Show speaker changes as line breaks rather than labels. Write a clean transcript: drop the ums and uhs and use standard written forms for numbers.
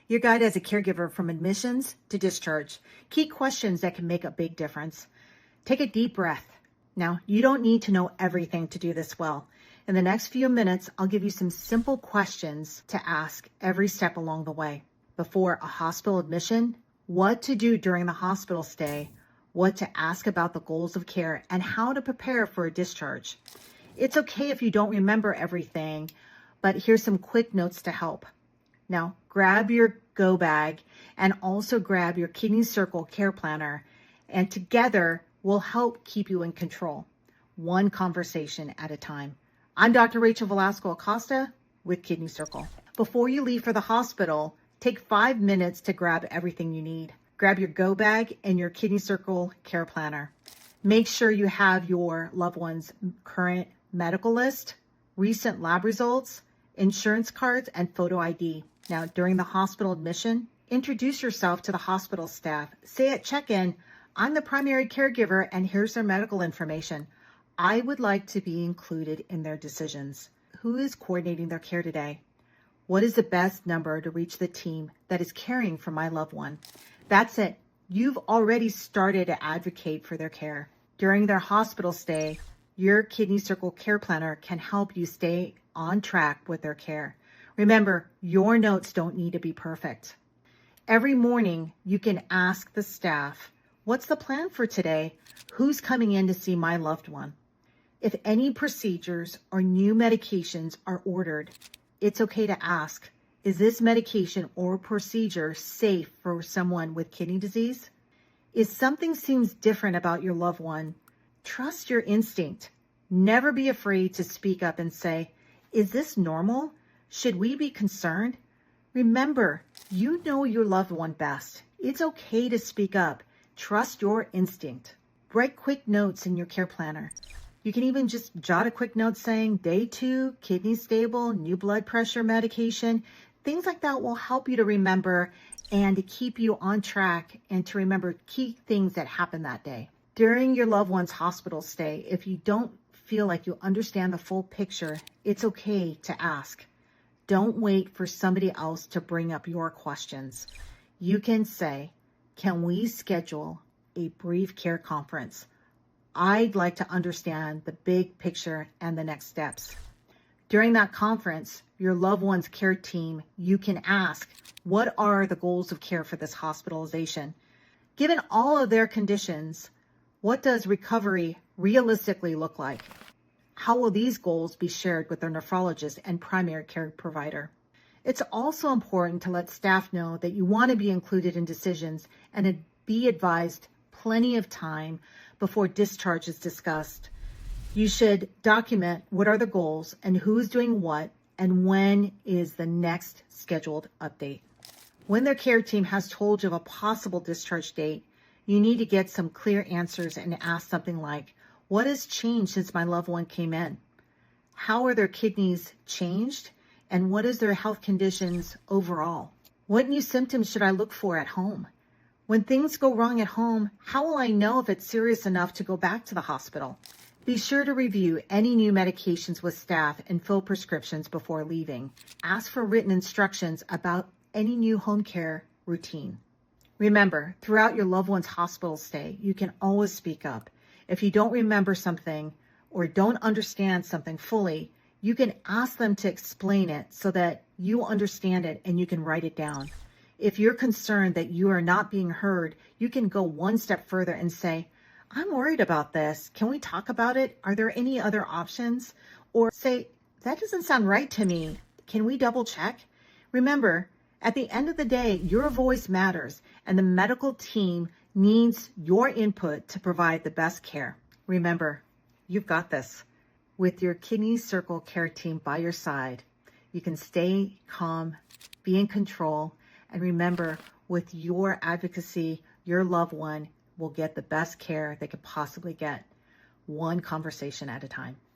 your guide as a caregiver from admissions to discharge. Key questions that can make a big difference. Take a deep breath. Now, you don't need to know everything to do this well. In the next few minutes, I'll give you some simple questions to ask every step along the way. Before a hospital admission, what to do during the hospital stay, what to ask about the goals of care, and how to prepare for a discharge. It's okay if you don't remember everything, but here's some quick notes to help. Now, grab your go bag and also grab your Kidney Circle Care Planner, and together we'll help keep you in control, one conversation at a time. I'm Dr. Rachel Velasco Acosta with Kidney Circle. Before you leave for the hospital, take 5 minutes to grab everything you need. Grab your go bag and your Kidney Circle Care Planner. Make sure you have your loved one's current medical list, recent lab results, insurance cards, and photo ID. Now, during the hospital admission, introduce yourself to the hospital staff. Say at check-in, I'm the primary caregiver and here's their medical information. I would like to be included in their decisions. Who is coordinating their care today? What is the best number to reach the team that is caring for my loved one? That's it. You've already started to advocate for their care. During their hospital stay, your Kidney Circle Care Planner can help you stay on track with their care. Remember, your notes don't need to be perfect. Every morning, you can ask the staff, what's the plan for today? Who's coming in to see my loved one? If any procedures or new medications are ordered, it's okay to ask, is this medication or procedure safe for someone with kidney disease? If something seems different about your loved one, trust your instinct. Never be afraid to speak up and say, is this normal? Should we be concerned? Remember, you know your loved one best. It's okay to speak up. Trust your instinct. Write quick notes in your care planner. You can even just jot a quick note saying, day 2, kidney stable, new blood pressure medication. Things like that will help you to remember and to keep you on track and to remember key things that happened that day. During your loved one's hospital stay, if you don't feel like you understand the full picture, it's okay to ask. Don't wait for somebody else to bring up your questions. You can say, can we schedule a brief care conference? I'd like to understand the big picture and the next steps. During that conference, your loved one's care team, you can ask, what are the goals of care for this hospitalization? Given all of their conditions, what does recovery realistically look like? How will these goals be shared with their nephrologist and primary care provider? It's also important to let staff know that you want to be included in decisions and be advised plenty of time before discharge is discussed. You should document what are the goals and who's doing what and when is the next scheduled update. When their care team has told you of a possible discharge date, you need to get some clear answers and ask something like, what has changed since my loved one came in? How are their kidneys changed? And what is their health conditions overall? What new symptoms should I look for at home? When things go wrong at home, how will I know if it's serious enough to go back to the hospital? Be sure to review any new medications with staff and fill prescriptions before leaving. Ask for written instructions about any new home care routine. Remember, throughout your loved one's hospital stay, you can always speak up. If you don't remember something or don't understand something fully, you can ask them to explain it so that you understand it and you can write it down. If you're concerned that you are not being heard, you can go one step further and say, I'm worried about this. Can we talk about it? Are there any other options? Or say, that doesn't sound right to me. Can we double check? Remember, at the end of the day, your voice matters and the medical team needs your input to provide the best care. Remember, you've got this. With your Kidney Circle Care team by your side, you can stay calm, be in control, and remember, with your advocacy, your loved one will get the best care they could possibly get, one conversation at a time.